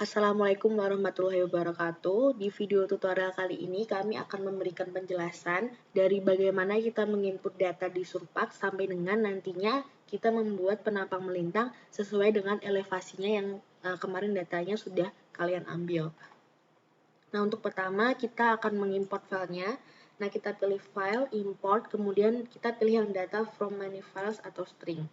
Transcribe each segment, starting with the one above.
Assalamualaikum warahmatullahi wabarakatuh. Di video tutorial kali ini kami akan memberikan penjelasan dari bagaimana kita menginput data di Surpak sampai dengan nantinya kita membuat penampang melintang sesuai dengan elevasinya yang kemarin datanya sudah kalian ambil. Nah, untuk pertama kita akan mengimport filenya. Nah, kita pilih file, import, kemudian kita pilih yang data from many files atau string.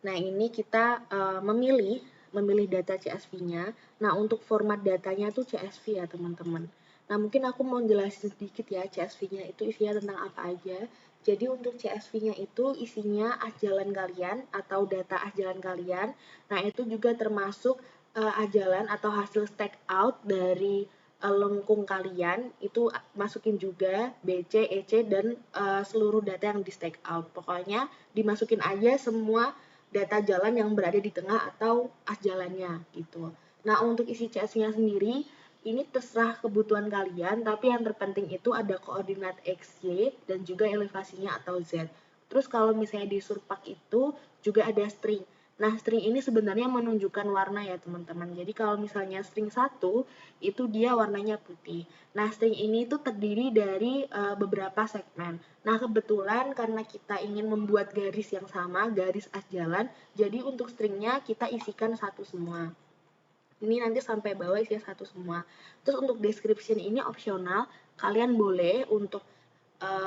Nah, ini kita memilih data CSV-nya. Nah, untuk format datanya itu CSV ya, teman-teman. Nah, mungkin aku mau jelasin sedikit ya, CSV-nya itu isinya tentang apa aja. Jadi, untuk CSV-nya itu isinya ajalan kalian atau data ajalan kalian. Nah, itu juga termasuk ajalan atau hasil stack out dari lengkung kalian. Itu masukin juga BC, EC, dan seluruh data yang di stack out. Pokoknya dimasukin aja semua data jalan yang berada di tengah atau jalannya gitu. Nah, untuk isi CSV-nya sendiri, ini terserah kebutuhan kalian, tapi yang terpenting itu ada koordinat X, Y, dan juga elevasinya atau Z. Terus kalau misalnya di Surpak itu juga ada string. Nah, string ini sebenarnya menunjukkan warna ya, teman-teman. Jadi kalau misalnya string 1, itu dia warnanya putih. Nah, string ini itu terdiri dari beberapa segmen. Nah, kebetulan karena kita ingin membuat garis yang sama, garis as jalan, jadi untuk stringnya kita isikan satu semua. Ini nanti sampai bawah isinya satu semua. Terus untuk description ini opsional, kalian boleh untuk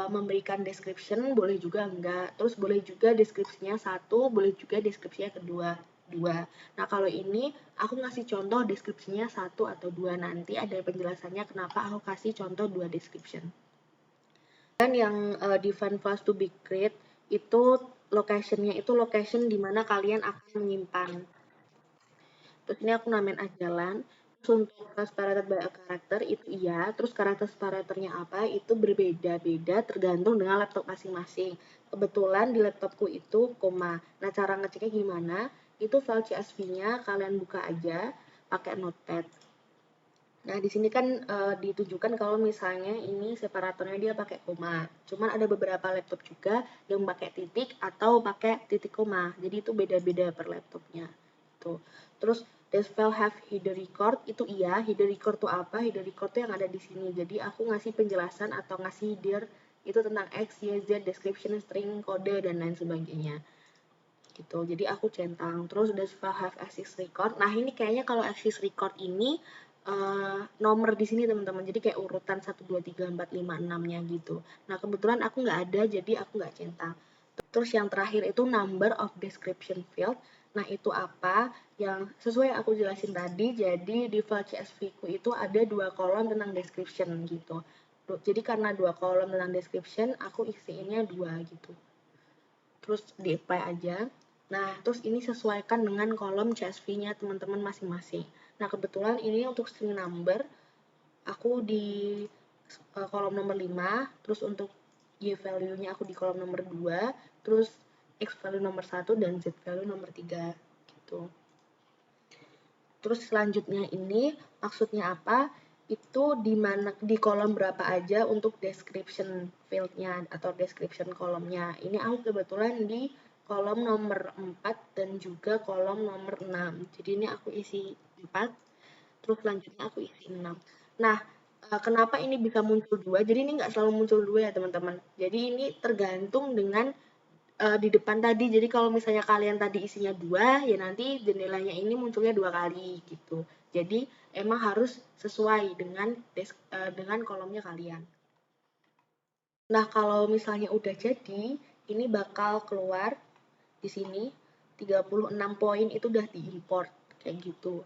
memberikan description, boleh juga enggak. Terus boleh juga deskripsinya satu, boleh juga deskripsinya kedua, dua. Nah, kalau ini aku ngasih contoh deskripsinya satu atau dua. Nanti ada penjelasannya kenapa aku kasih contoh dua description. Dan yang define files to be create itu location-nya itu location di mana kalian akan menyimpan. Terus ini aku namain ajalan. Terus untuk separated by a character itu iya, terus karakter separatornya apa itu berbeda-beda tergantung dengan laptop masing-masing. Kebetulan di laptopku itu koma. Nah, cara ngeceknya gimana? Itu file CSV-nya kalian buka aja pakai notepad. Nah, di sini kan ditunjukkan kalau misalnya ini separatornya dia pakai koma. Cuman ada beberapa laptop juga yang pakai titik atau pakai titik koma. Jadi itu beda-beda per laptopnya. Tuh. Terus this file have header record itu iya. Header record itu apa? Header record itu yang ada di sini. Jadi aku ngasih penjelasan atau ngasih header itu tentang X, Y, Z, description, string, kode, dan lain sebagainya. Gitu. Jadi aku centang. Terus this file have access record. Nah, ini kayaknya kalau access record ini nomor di sini teman-teman, jadi kayak urutan 1, 2, 3, 4, 5, 6-nya gitu. Nah, kebetulan aku nggak ada, jadi aku nggak centang. Terus yang terakhir itu number of description field. Nah, itu apa? Yang sesuai aku jelasin tadi, jadi di file CSV ku itu ada 2 kolom tentang description gitu. Jadi karena 2 kolom tentang description, aku isiinnya 2 gitu. Terus di apply aja. Nah, terus ini sesuaikan dengan kolom CSV-nya teman-teman masing-masing. Nah, kebetulan ini untuk string number, aku di kolom nomor 5, terus untuk Y value-nya aku di kolom nomor 2, terus X value nomor 1, dan Z value nomor 3, gitu. Terus selanjutnya ini, maksudnya apa? Itu di kolom berapa aja untuk description field-nya atau description kolomnya. Ini aku kebetulan di kolom nomor 4 dan juga kolom nomor 6. Jadi ini aku isi 4, terus selanjutnya aku isi 6. Nah, kenapa ini bisa muncul 2? Jadi ini nggak selalu muncul 2 ya teman-teman. Jadi ini tergantung dengan di depan tadi. Jadi kalau misalnya kalian tadi isinya 2, ya nanti jendelanya ini munculnya 2 kali gitu. Jadi emang harus sesuai dengan kolomnya kalian. Nah, kalau misalnya udah jadi, ini bakal keluar di sini 36 poin itu udah diimport kayak gitu.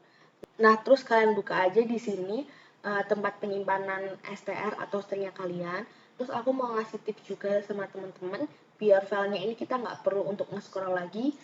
Nah, terus kalian buka aja di sini tempat penyimpanan STR atau stringnya kalian. Terus aku mau ngasih tips juga sama teman-teman, biar filenya ini kita nggak perlu untuk nge-scroll lagi,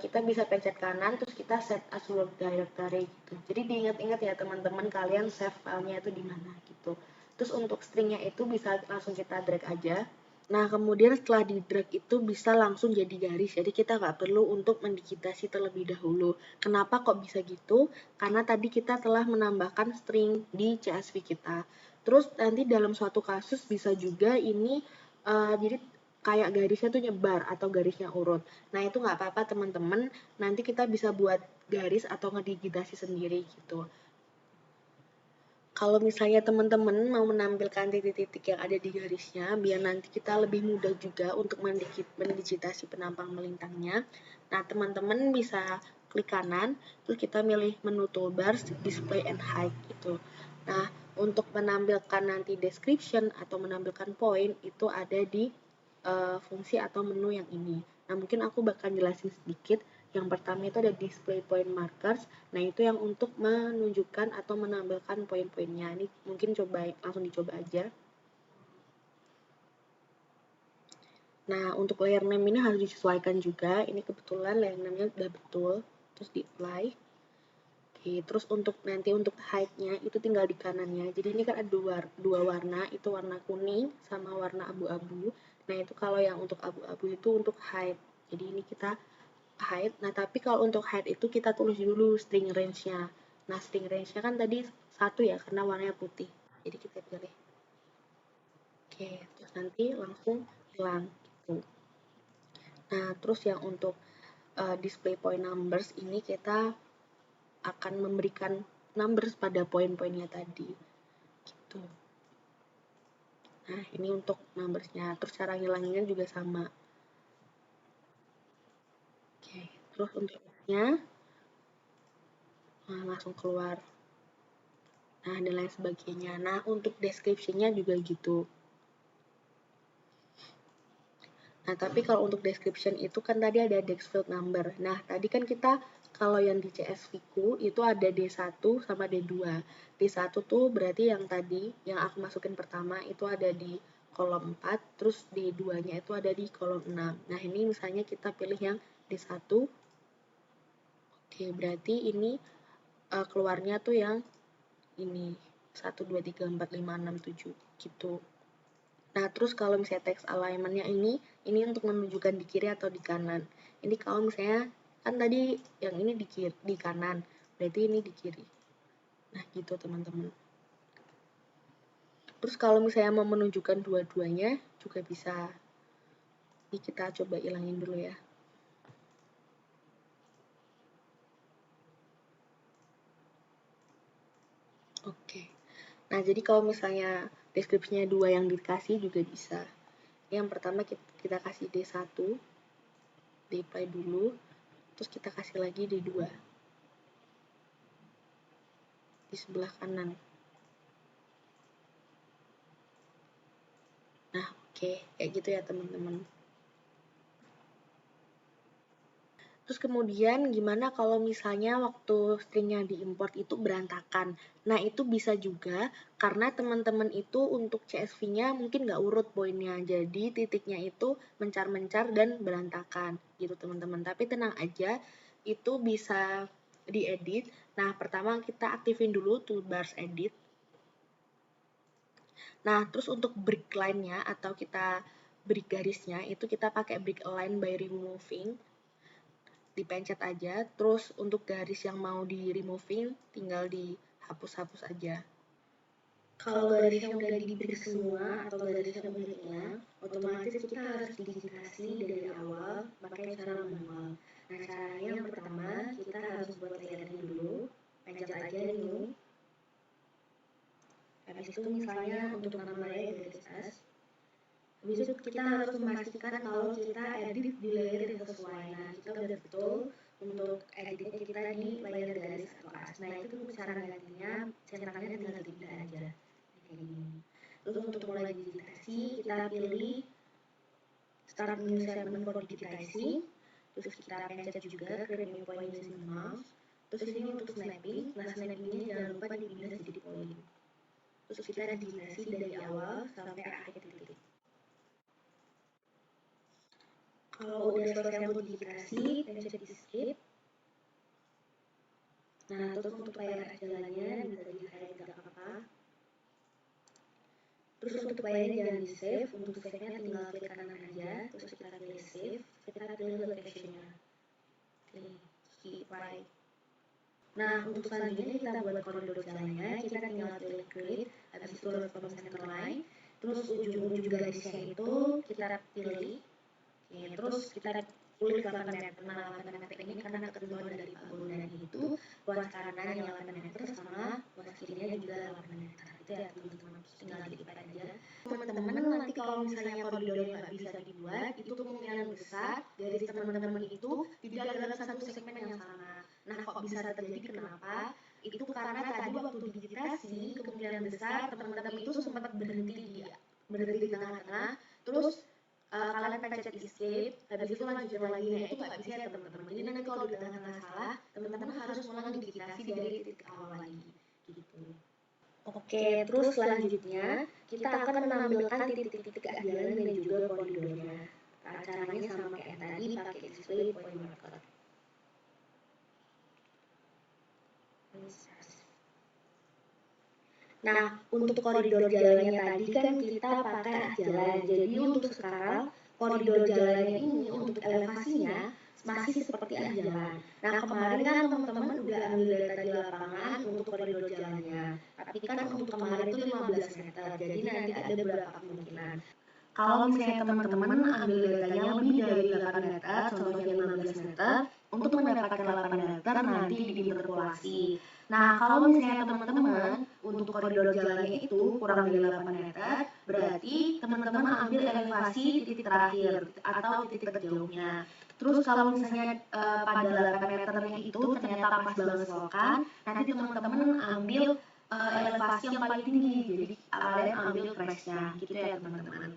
kita bisa pencet kanan, terus kita set as work directory gitu. Jadi diingat-ingat ya teman-teman, kalian save filenya itu di mana gitu. Terus untuk stringnya itu bisa langsung kita drag aja. Nah, kemudian setelah di drag itu bisa langsung jadi garis, jadi kita nggak perlu untuk mendigitasi terlebih dahulu. Kenapa kok bisa gitu? Karena tadi kita telah menambahkan string di CSV kita. Terus nanti dalam suatu kasus bisa juga ini, jadi kayak garisnya tuh nyebar atau garisnya urut. Nah, itu nggak apa-apa teman-teman, nanti kita bisa buat garis atau ngedigitasi sendiri gitu. Kalau misalnya teman-teman mau menampilkan titik-titik yang ada di garisnya, biar nanti kita lebih mudah juga untuk mendigitasi penampang melintangnya. Nah, teman-teman bisa klik kanan, terus kita milih menu toolbars, display and hide gitu. Nah, untuk menampilkan nanti description atau menampilkan point itu ada di fungsi atau menu yang ini. Nah, mungkin aku bakal jelasin sedikit. Yang pertama itu ada display point markers. Nah, itu yang untuk menunjukkan atau menampilkan poin-poinnya. Ini mungkin langsung dicoba aja. Nah, untuk layer name ini harus disesuaikan juga. Ini kebetulan layer name-nya udah betul. Terus di-apply. Oke, terus untuk height-nya itu tinggal di kanannya. Jadi ini kan ada dua warna, itu warna kuning sama warna abu-abu. Nah, itu kalau yang untuk abu-abu itu untuk height. Jadi ini kita height. Nah, tapi kalau untuk height itu kita tulis dulu string range-nya. Nah, string range-nya kan tadi 1 ya, karena warnanya putih. Jadi kita pilih. Oke, terus nanti langsung hilang gitu. Nah, terus yang untuk display point numbers ini kita akan memberikan numbers pada poin-poinnya tadi. Gitu. Nah, ini untuk numbersnya. Terus cara ngilanginnya juga sama. Oke, terus untuk nya langsung keluar. Nah, dan lain sebagainya. Nah, untuk description-nya juga gitu. Nah, tapi kalau untuk description itu kan tadi ada text field number. Nah, tadi kan kita kalau yang di CSV ku itu ada D1 sama D2. D1 tuh berarti yang tadi, yang aku masukin pertama itu ada di kolom 4, terus D2-nya itu ada di kolom 6. Nah, ini misalnya kita pilih yang D1. Oke, berarti ini keluarnya tuh yang ini. 1, 2, 3, 4, 5, 6, 7 gitu. Nah, terus kalau misalnya text alignment-nya ini untuk menunjukkan di kiri atau di kanan. Ini kalau misalnya, kan tadi yang ini di kanan, berarti ini di kiri. Nah, gitu teman-teman. Terus kalau misalnya mau menunjukkan dua-duanya, juga bisa. Ini kita coba ilangin dulu ya. Oke. Nah, jadi kalau misalnya deskripsinya 2 yang dikasih juga bisa. Yang pertama kita kasih D1, di-apply dulu, terus kita kasih lagi D2 di sebelah kanan. Nah, oke, kayak gitu ya teman-teman. Terus kemudian gimana kalau misalnya waktu stringnya diimport itu berantakan? Nah, itu bisa juga karena teman-teman itu untuk CSV-nya mungkin nggak urut poinnya. Jadi titiknya itu mencar-mencar dan berantakan gitu teman-teman. Tapi tenang aja, itu bisa diedit. Nah, pertama kita aktifin dulu toolbars edit. Nah, terus untuk break line-nya atau kita break garisnya itu kita pakai break align by removing. Dipencet aja, terus untuk garis yang mau di removing tinggal dihapus-hapus aja. Kalau garisnya udah di break semua atau garisnya udah hilang, otomatis kita harus digitasi dari awal pakai cara manual. Nah, caranya yang pertama kita harus buat layernya dulu, pencet aja new. Habis itu misalnya untuk nama layer garis as. Habis itu kita harus memastikan kalau kita edit di layer yang sesuai. Nah, kita udah betul untuk editnya kita di layer garis atau as. Nah, itu cara gantinya, centangnya tinggal dipindah aja. Kayak gini. Terus untuk mulai digitasi, kita pilih start new segment for digitizing. Terus kita pencet juga create new point using mouse. Terus ini untuk snapping. Nah, snappingnya jangan lupa dipindah jadi point. Terus kita digitasi dari awal sampai akhir titik. Kalau udah selesai untuk digitasi, pencet escape. Nah, terus untuk layar jalannya bisa di-hide gak apa-apa. Terus untuk layarnya jangan di-save, untuk save-nya tinggal klik kanan aja, terus kita pilih save, kita pilih location-nya. Pilih apply. Nah, untuk selanjutnya kita buat koridor jalannya, kita tinggal pilih create, habis itu load from center line, terus ujung-ujung garisnya itu kita pilih. Oke, terus kita tulis 8 meter. Nah, 8 meter ini karena ketentuan dari Pak Bondan itu luas kanannya 8 meter sama luas kirinya juga 8 meter. Itu ya teman-teman, tinggal dilipat aja. Teman-teman nanti kalau misalnya koridornya nggak bisa dibuat, itu kemungkinan besar garis teman-teman itu tidak dalam satu segmen yang sama. Nah, kok bisa terjadi kenapa? Itu karena tadi waktu digitasi kemungkinan besar teman-teman itu sempat berhenti di tengah-tengah, terus kalian pencet escape, habis itu lanjutin lagi. Nah, itu nggak bisa ya teman-teman. Jadi nanti kalau di tengah-tengah salah, teman-teman harus ulang digitasi dari titik awal lagi gitu. Oke, terus selanjutnya kita akan menampilkan titik-titik jalan dan juga koridornya. Caranya sama kayak tadi, pakai display point marker. Nah, untuk koridor jalannya tadi kan kita pakai jalan. Jadi untuk sekarang koridor jalannya ini untuk elevasinya masih seperti jalan. Nah, kemarin kan teman-teman udah ambil data di lapangan untuk koridor jalannya. Tapi kan untuk kemarin itu 15 meter. Jadi nanti ada beberapa kemungkinan. Kalau misalnya teman-teman ambil datanya lebih dari 8 meter, contohnya 15 meter, untuk mendapatkan 8 meter nanti diinterpolasi. Nah, kalau misalnya teman-teman untuk koridor jalannya itu kurang dari 8 meter, berarti teman-teman ambil elevasi titik terakhir atau titik terjauhnya. Terus kalau misalnya pada 8 meternya itu ternyata pas banget selokan, nanti teman-teman ambil elevasi yang paling tinggi. Jadi kalian ambil crashnya, gitu ya teman-teman.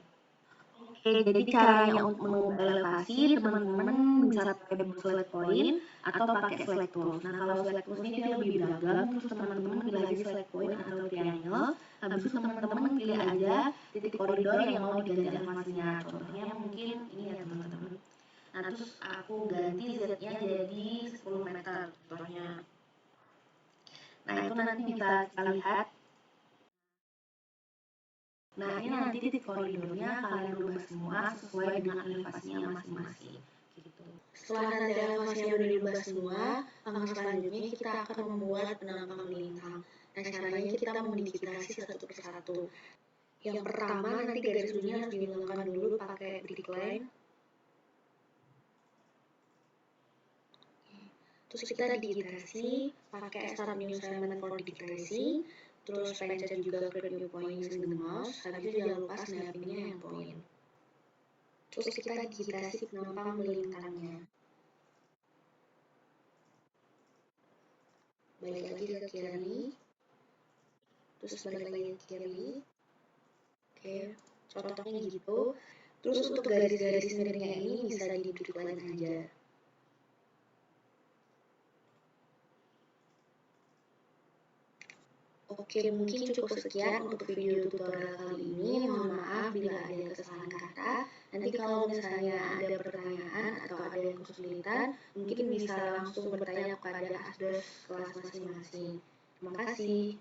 Oke, jadi caranya untuk mengelevasi teman-teman bisa pakai buku select point atau pakai select tools. Nah, kalau select tools ini dia lebih beragam, terus teman-teman pilih aja select point atau triangle. Habis itu teman-teman pilih aja titik koridor yang mau diganti elevasinya. Contohnya mungkin ini ya teman-teman. Nah, terus aku ganti Z-nya jadi 10 meter contohnya. Nah, itu nanti bisa kita lihat. Nah, ini nanti titik koridornya kalian rubah semua sesuai dengan elevasinya masing-masing. Gitu. Setelah nanti elevasinya udah diubah semua, langkah selanjutnya kita akan membuat penampang melintang. Nah, caranya kita mendigitasi satu persatu. Yang pertama, nanti garis ujungnya harus dihilangkan dulu pakai brick line. Terus kita digitasi pakai start new segment for digitasi. Terus pencet juga create new point using the mouse. Habis itu jangan lupa snapinnya yang point. Terus kita digitasi penampang melintangnya. Balik lagi ke kiri. Terus balik lagi ke kiri. Oke, contohnya gitu. Terus untuk garis-garis miringnya ini bisa di brick line aja. Oke, mungkin cukup sekian untuk video tutorial kali ini. Mohon maaf bila ada kesalahan kata. Nanti kalau misalnya ada pertanyaan atau ada yang kesulitan, mungkin bisa langsung bertanya kepada asdos kelas masing-masing. Terima kasih.